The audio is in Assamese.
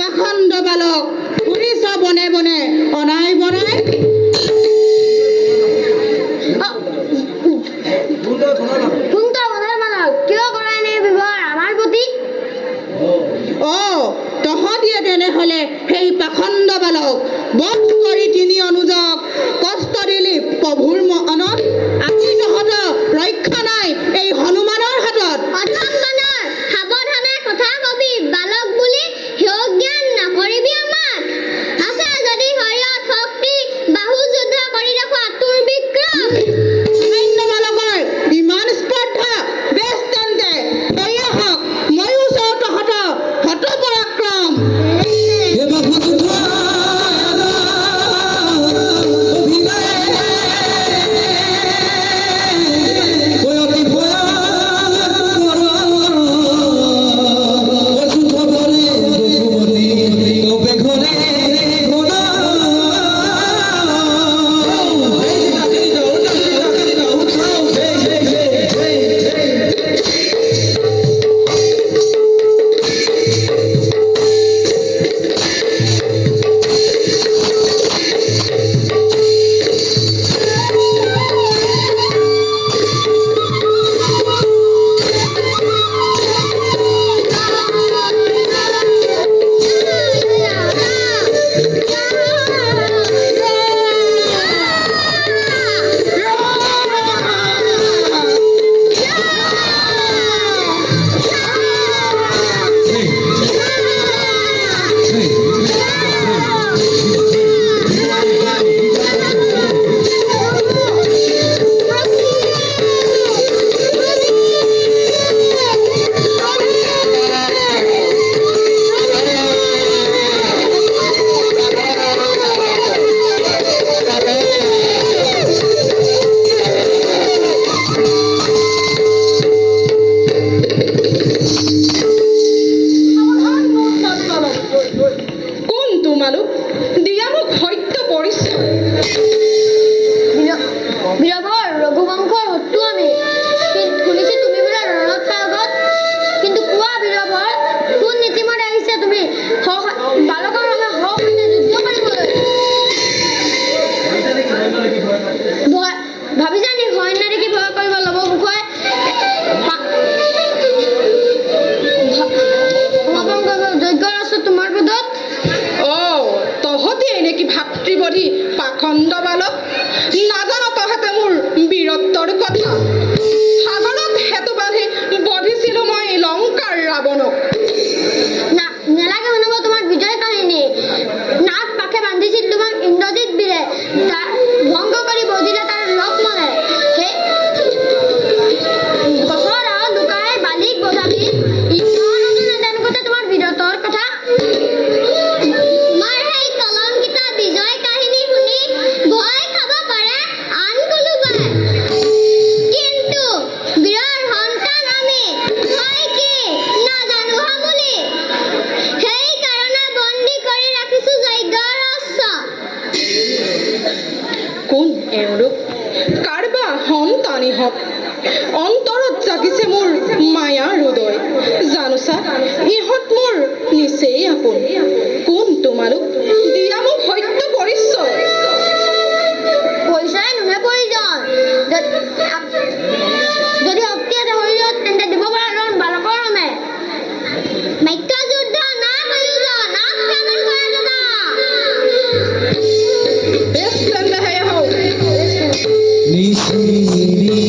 পাখণ্ড বালক ফুৰিছ বনে বনে অনাই বনাই তহঁতিয়ে তেনেহলে সেই পাখণ্ড বালক বধ কৰি তিনি অনুজক কষ্ট দিলি প্ৰভুৰ মনত আজি তহঁতৰ ৰক্ষা নাই এই হনুমানৰ হাতত। সাৱধানে কথা কবি বালক বুলি হিয় জ্ঞান নকৰিবি আমাক। আছে যদি শৰীৰত শক্তি বাহু যুদ্ধ কৰি দেখুৱা তোৰ বিক্ৰম। বালকৰ ইমান স্পৰ্ধা বেছ তেন্তে এয়া হওক ময়ো চাওঁ তহঁতৰ হত পৰাক্ৰম। পাখণ্ড বালক নাজান তহঁতে মোৰ বীৰত্বৰ কথা। সাগৰত সেতু বান্ধি বধিছিলো মই লংকাৰ ৰাৱণক। নেলাগে শুনিব তোমাৰ বিজয় কাহিনী। নাক পাখে বান্ধিছিল তোমাক ইন্দ্ৰজিৎ বীৰে, ভংগ কৰি বজিলে তাৰ লক্ষ্মণে। গছৰ আঁৰত লুকাই বালিক বজাবি তেনেকুৱাতে তোমাৰ বীৰত্বৰ কথা। কোন এওঁলোক কাৰবা সন্তানী হওক অন্তৰত জাগিছে মোৰ মায়া হৃদয়। জানোচা ইহঁত মোৰ নিচেই আপোন। কোন তোমালোক দিয়া মোক সত্য পৰিচয়। পৰিচয় নহয় প্ৰয়োজন। যদি শক্তি আছে শৰীৰত তেন্তে দিব পৰা ৰণ বালকৰ নামে। মাইক্য যুদ্ধ না প্ৰয়োজন না প্ৰাণৰ প্ৰয়োজন। বেছ তেন্তে সেয়া হওক। নিশিৰি